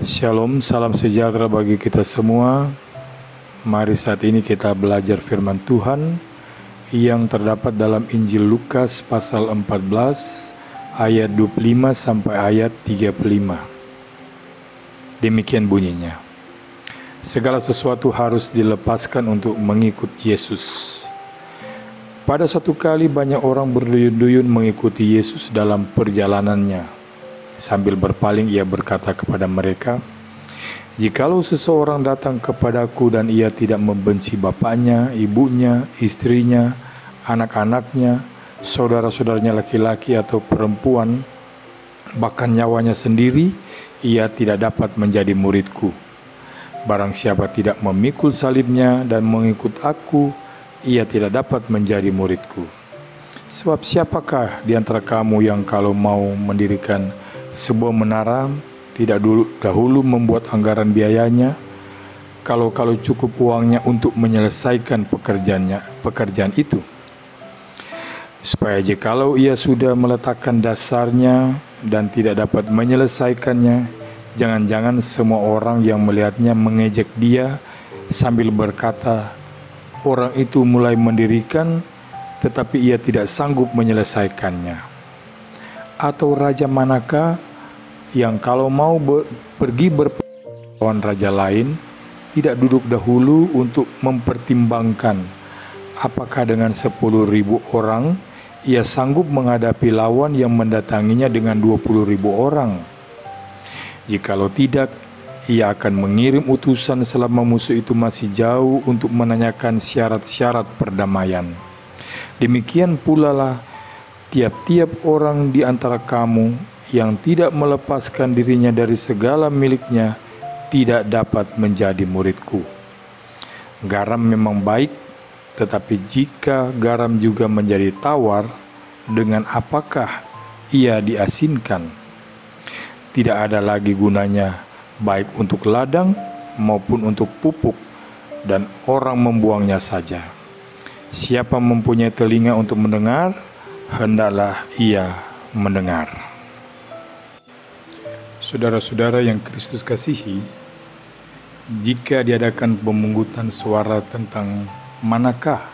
Shalom, salam sejahtera bagi kita semua. Mari saat ini kita belajar firman Tuhan yang terdapat dalam Injil Lukas pasal 14 ayat 25 sampai ayat 35. Demikian bunyinya. Segala sesuatu harus dilepaskan untuk mengikut Yesus. Pada suatu kali banyak orang berduyun-duyun mengikuti Yesus dalam perjalanannya. Sambil berpaling ia berkata kepada mereka, "Jikalau seseorang datang kepadaku dan ia tidak membenci bapaknya, ibunya, istrinya, anak-anaknya, saudara-saudaranya laki-laki atau perempuan, bahkan nyawanya sendiri, ia tidak dapat menjadi muridku. Barang siapa tidak memikul salibnya dan mengikut aku, ia tidak dapat menjadi muridku. Sebab siapakah di antara kamu yang kalau mau mendirikan sebuah menara tidak dahulu membuat anggaran biayanya, kalau cukup uangnya untuk menyelesaikan pekerjaan itu, supaya jikalau ia sudah meletakkan dasarnya dan tidak dapat menyelesaikannya, jangan-jangan semua orang yang melihatnya mengejek dia sambil berkata, orang itu mulai mendirikan tetapi ia tidak sanggup menyelesaikannya. Atau raja manakah yang kalau mau pergi berperang raja lain tidak duduk dahulu untuk mempertimbangkan apakah dengan 10.000 orang ia sanggup menghadapi lawan yang mendatanginya dengan 20.000 orang? Jikalau tidak, ia akan mengirim utusan selama musuh itu masih jauh untuk menanyakan syarat-syarat perdamaian. Demikian pula lah tiap-tiap orang di antara kamu yang tidak melepaskan dirinya dari segala miliknya tidak dapat menjadi muridku. Garam memang baik, tetapi jika garam juga menjadi tawar, dengan apakah ia diasinkan? Tidak ada lagi gunanya, baik untuk ladang maupun untuk pupuk, dan orang membuangnya saja. Siapa mempunyai telinga untuk mendengar, hendaklah ia mendengar." Saudara-saudara yang Kristus kasihi, jika diadakan pemungutan suara tentang manakah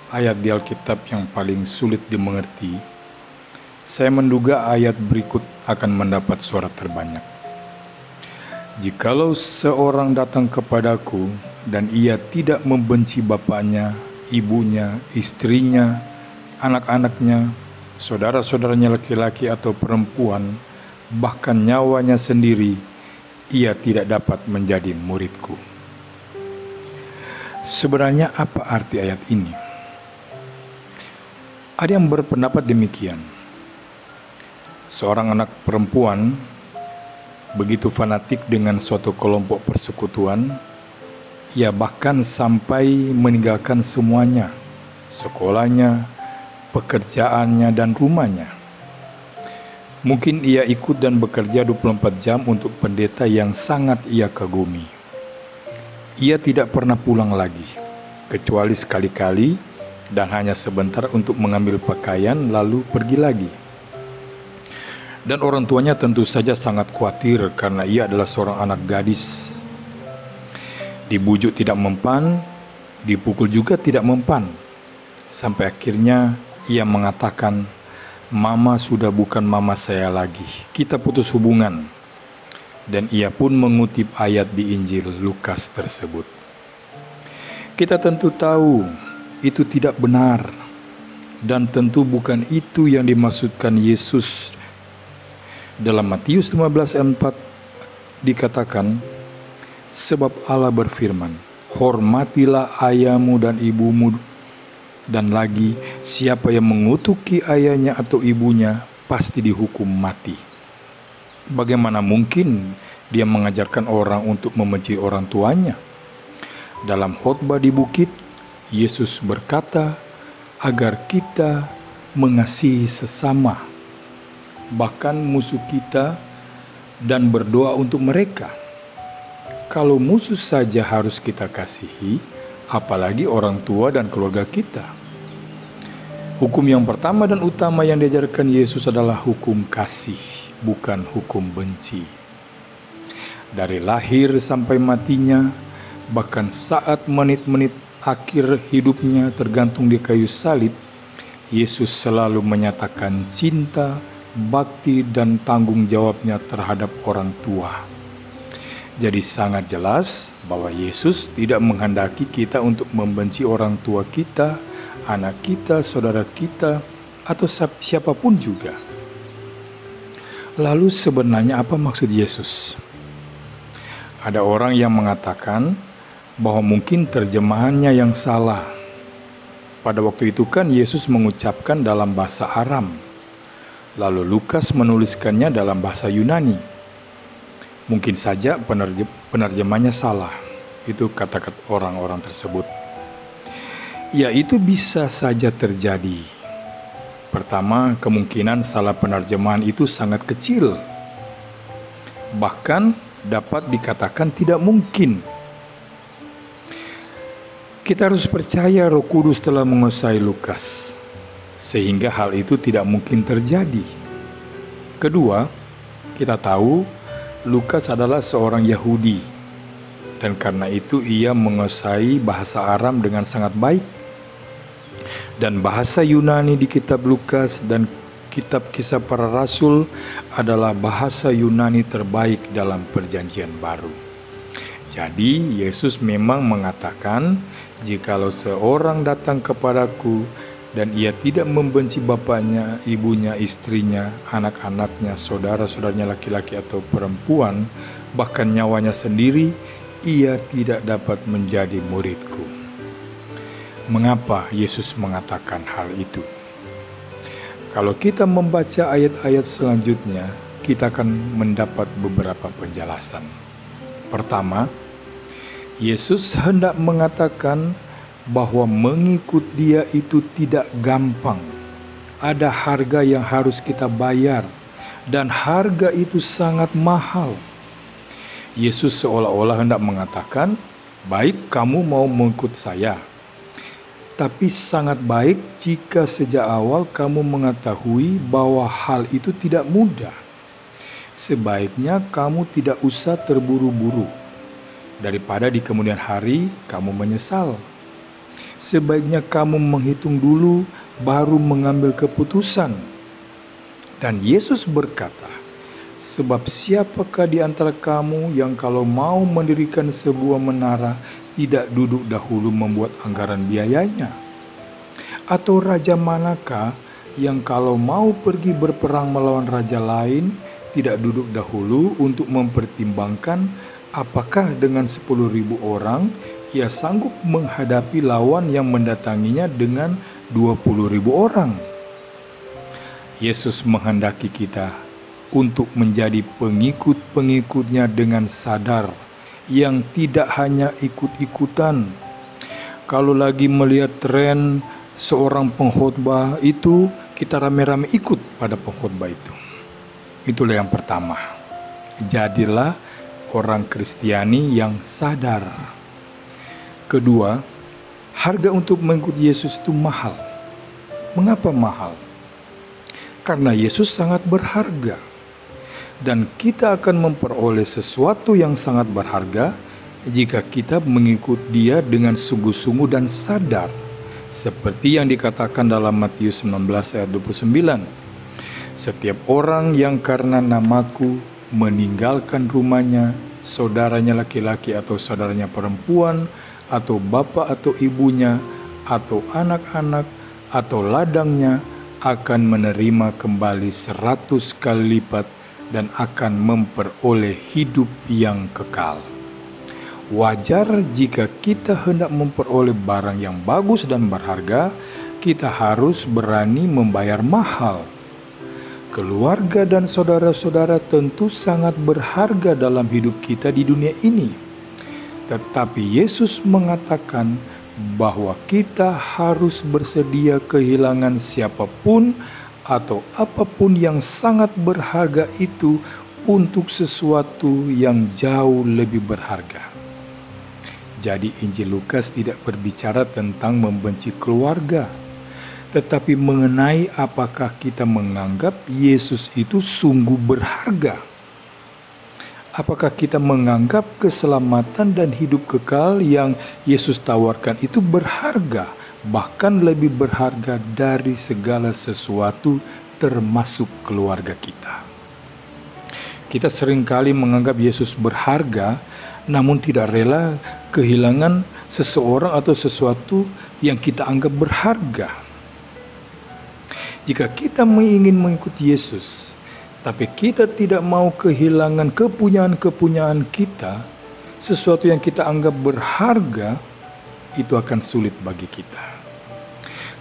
ayat di Alkitab yang paling sulit dimengerti, saya menduga ayat berikut akan mendapat suara terbanyak. "Jikalau seorang datang kepadaku dan ia tidak membenci bapaknya, ibunya, istrinya, anak-anaknya, saudara-saudaranya laki-laki atau perempuan, bahkan nyawanya sendiri, ia tidak dapat menjadi muridku." Sebenarnya apa arti ayat ini? Ada yang berpendapat demikian. Seorang anak perempuan begitu fanatik dengan suatu kelompok persekutuan, ia bahkan sampai meninggalkan semuanya, sekolahnya, pekerjaannya, dan rumahnya. Mungkin ia ikut dan bekerja 24 jam untuk pendeta yang sangat ia kagumi. Ia tidak pernah pulang lagi, kecuali sekali-kali dan hanya sebentar untuk mengambil pakaian lalu pergi lagi. Dan orang tuanya tentu saja sangat khawatir karena ia adalah seorang anak gadis. Dibujuk tidak mempan, dipukul juga tidak mempan. Sampai akhirnya ia mengatakan, "Mama sudah bukan mama saya lagi, kita putus hubungan." Dan ia pun mengutip ayat di Injil Lukas tersebut. Kita tentu tahu itu tidak benar, dan tentu bukan itu yang dimaksudkan Yesus. Dalam Matius 15 ayat 4 dikatakan, "Sebab Allah berfirman, hormatilah ayahmu dan ibumu, dan lagi siapa yang mengutuki ayahnya atau ibunya pasti dihukum mati." Bagaimana mungkin dia mengajarkan orang untuk membenci orang tuanya? Dalam khotbah di bukit, Yesus berkata agar kita mengasihi sesama, bahkan musuh kita, dan berdoa untuk mereka. Kalau musuh saja harus kita kasihi, apalagi orang tua dan keluarga kita. Hukum yang pertama dan utama yang diajarkan Yesus adalah hukum kasih, bukan hukum benci. Dari lahir sampai matinya, bahkan saat menit-menit akhir hidupnya tergantung di kayu salib, Yesus selalu menyatakan cinta, bakti, dan tanggung jawabnya terhadap orang tua. Jadi sangat jelas bahwa Yesus tidak menghendaki kita untuk membenci orang tua kita, anak kita, saudara kita, atau siapapun juga. Lalu sebenarnya apa maksud Yesus? Ada orang yang mengatakan bahwa mungkin terjemahannya yang salah. Pada waktu itu kan Yesus mengucapkan dalam bahasa Aram, lalu Lukas menuliskannya dalam bahasa Yunani. Mungkin saja penerjemahnya salah, itu kata-kata orang-orang tersebut. Ya, itu bisa saja terjadi. Pertama, kemungkinan salah penerjemahan itu sangat kecil. Bahkan dapat dikatakan tidak mungkin. Kita harus percaya Roh Kudus telah menguasai Lukas, sehingga hal itu tidak mungkin terjadi. Kedua, kita tahu Lukas adalah seorang Yahudi, dan karena itu ia menguasai bahasa Aram dengan sangat baik. Dan bahasa Yunani di kitab Lukas dan kitab Kisah Para Rasul adalah bahasa Yunani terbaik dalam Perjanjian Baru. Jadi Yesus memang mengatakan, jikalau seorang datang kepadaku dan ia tidak membenci bapaknya, ibunya, istrinya, anak-anaknya, saudara-saudaranya laki-laki atau perempuan, bahkan nyawanya sendiri, ia tidak dapat menjadi muridku. Mengapa Yesus mengatakan hal itu? Kalau kita membaca ayat-ayat selanjutnya, kita akan mendapat beberapa penjelasan. Pertama, Yesus hendak mengatakan bahwa mengikut Dia itu tidak gampang. Ada harga yang harus kita bayar, dan harga itu sangat mahal. Yesus seolah-olah hendak mengatakan, baik kamu mau mengikut saya, tapi sangat baik jika sejak awal kamu mengetahui bahwa hal itu tidak mudah. Sebaiknya kamu tidak usah terburu-buru, daripada di kemudian hari kamu menyesal. Sebaiknya kamu menghitung dulu baru mengambil keputusan. Dan Yesus berkata, sebab siapakah di antara kamu yang kalau mau mendirikan sebuah menara tidak duduk dahulu membuat anggaran biayanya? Atau raja manakah yang kalau mau pergi berperang melawan raja lain tidak duduk dahulu untuk mempertimbangkan apakah dengan 10.000 orang ia sanggup menghadapi lawan yang mendatanginya dengan 20.000 orang? Yesus menghendaki kita untuk menjadi pengikut-pengikutnya dengan sadar, yang tidak hanya ikut-ikutan. Kalau lagi melihat tren seorang pengkhotbah itu, kita rame-rame ikut pada pengkhotbah itu. Itulah yang pertama. Jadilah orang Kristiani yang sadar. Kedua, harga untuk mengikut Yesus itu mahal. Mengapa mahal? Karena Yesus sangat berharga. Dan kita akan memperoleh sesuatu yang sangat berharga jika kita mengikut Dia dengan sungguh-sungguh dan sadar. Seperti yang dikatakan dalam Matius 19 ayat 29. Setiap orang yang karena namaku meninggalkan rumahnya, saudaranya laki-laki atau saudaranya perempuan, atau bapak atau ibunya, atau anak-anak, atau ladangnya, akan menerima kembali 100 kali lipat dan akan memperoleh hidup yang kekal. Wajar jika kita hendak memperoleh barang yang bagus dan berharga, kita harus berani membayar mahal. Keluarga dan saudara-saudara tentu sangat berharga dalam hidup kita di dunia ini. Tetapi Yesus mengatakan bahwa kita harus bersedia kehilangan siapapun atau apapun yang sangat berharga itu untuk sesuatu yang jauh lebih berharga. Jadi Injil Lukas tidak berbicara tentang membenci keluarga, tetapi mengenai apakah kita menganggap Yesus itu sungguh berharga. Apakah kita menganggap keselamatan dan hidup kekal yang Yesus tawarkan itu berharga, bahkan lebih berharga dari segala sesuatu termasuk keluarga kita? Kita seringkali menganggap Yesus berharga, namun tidak rela kehilangan seseorang atau sesuatu yang kita anggap berharga. Jika kita ingin mengikuti Yesus, tapi kita tidak mau kehilangan kepunyaan-kepunyaan kita, sesuatu yang kita anggap berharga, itu akan sulit bagi kita.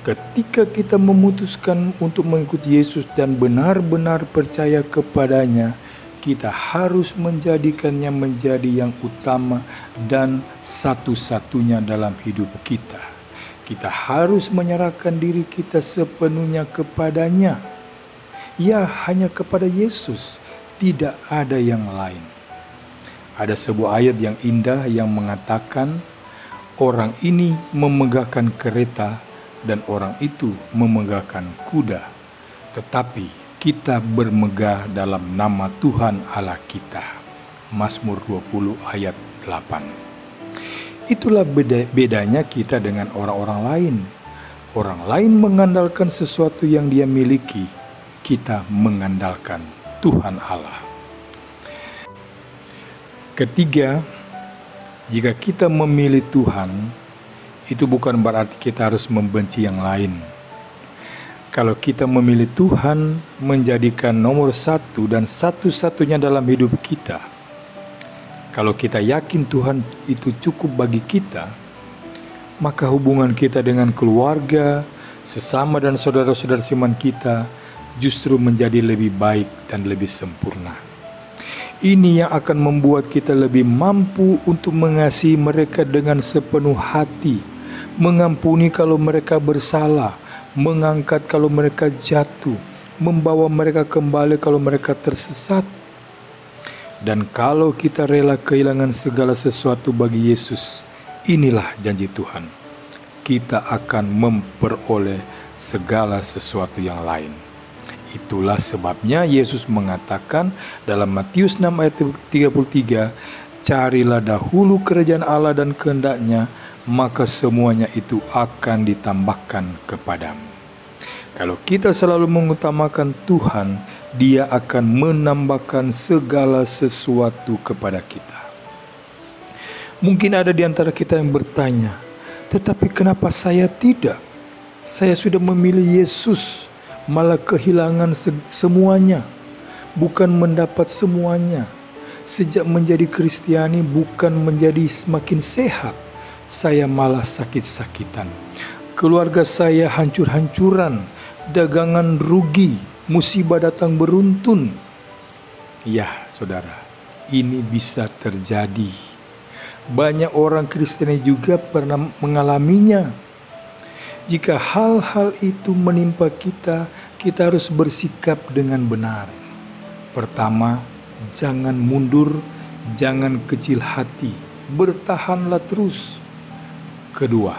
Ketika kita memutuskan untuk mengikuti Yesus dan benar-benar percaya kepadanya, kita harus menjadikannya menjadi yang utama dan satu-satunya dalam hidup kita. Kita harus menyerahkan diri kita sepenuhnya kepadanya. Ya, hanya kepada Yesus, tidak ada yang lain. Ada sebuah ayat yang indah yang mengatakan, orang ini memegahkan kereta dan orang itu memegahkan kuda, tetapi kita bermegah dalam nama Tuhan Allah kita. Mazmur 20 ayat 8. Itulah bedanya kita dengan orang-orang lain. Orang lain mengandalkan sesuatu yang dia miliki, kita mengandalkan Tuhan Allah. Ketiga, jika kita memilih Tuhan, itu bukan berarti kita harus membenci yang lain. Kalau kita memilih Tuhan menjadikan nomor satu dan satu-satunya dalam hidup kita, kalau kita yakin Tuhan itu cukup bagi kita, maka hubungan kita dengan keluarga, sesama dan saudara-saudara seiman kita justru menjadi lebih baik dan lebih sempurna. Ini yang akan membuat kita lebih mampu untuk mengasihi mereka dengan sepenuh hati, mengampuni kalau mereka bersalah, mengangkat kalau mereka jatuh, membawa mereka kembali kalau mereka tersesat. Dan kalau kita rela kehilangan segala sesuatu bagi Yesus, inilah janji Tuhan. Kita akan memperoleh segala sesuatu yang lain. Itulah sebabnya Yesus mengatakan dalam Matius 6 ayat 33, carilah dahulu kerajaan Allah dan kehendak-Nya, maka semuanya itu akan ditambahkan kepadamu. Kalau kita selalu mengutamakan Tuhan, Dia akan menambahkan segala sesuatu kepada kita. Mungkin ada di antara kita yang bertanya, tetapi kenapa saya tidak? Saya sudah memilih Yesus, malah kehilangan semuanya, bukan mendapat semuanya. Sejak menjadi Kristiani bukan menjadi semakin sehat, saya malah sakit-sakitan. Keluarga saya hancur-hancuran, dagangan rugi, musibah datang beruntun. Ya, saudara, ini bisa terjadi. Banyak orang Kristen juga pernah mengalaminya. Jika hal-hal itu menimpa kita, kita harus bersikap dengan benar. Pertama, jangan mundur, jangan kecil hati, bertahanlah terus. Kedua,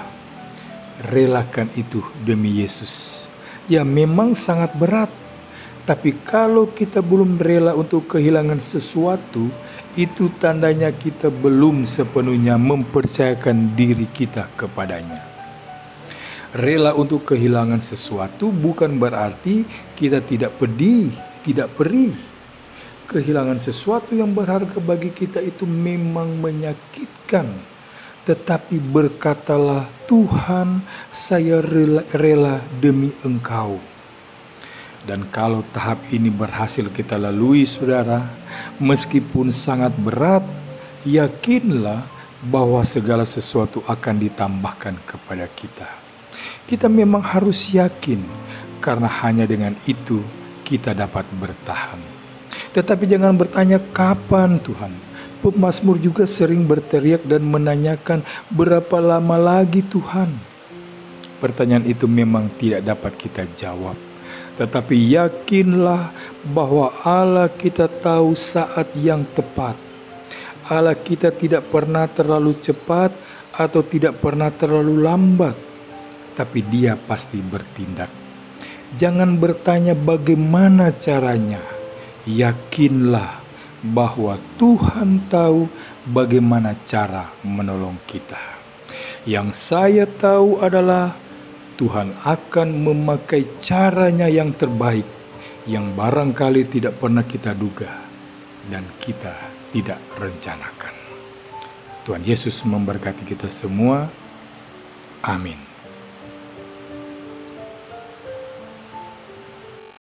relakan itu demi Yesus. Ya, memang sangat berat, tapi kalau kita belum rela untuk kehilangan sesuatu, itu tandanya kita belum sepenuhnya mempercayakan diri kita kepadanya. Rela untuk kehilangan sesuatu bukan berarti kita tidak pedih, tidak perih. Kehilangan sesuatu yang berharga bagi kita itu memang menyakitkan. Tetapi berkatalah, Tuhan, saya rela demi Engkau. Dan kalau tahap ini berhasil kita lalui, saudara, meskipun sangat berat, yakinlah bahwa segala sesuatu akan ditambahkan kepada kita. Kita memang harus yakin, karena hanya dengan itu kita dapat bertahan. Tetapi jangan bertanya kapan Tuhan. Pemazmur juga sering berteriak dan menanyakan berapa lama lagi Tuhan. Pertanyaan itu memang tidak dapat kita jawab. Tetapi yakinlah bahwa Allah kita tahu saat yang tepat. Allah kita tidak pernah terlalu cepat atau tidak pernah terlalu lambat. Tapi Dia pasti bertindak. Jangan bertanya bagaimana caranya. Yakinlah bahwa Tuhan tahu bagaimana cara menolong kita. Yang saya tahu adalah Tuhan akan memakai caranya yang terbaik, yang barangkali tidak pernah kita duga dan kita tidak rencanakan. Tuhan Yesus memberkati kita semua. Amin.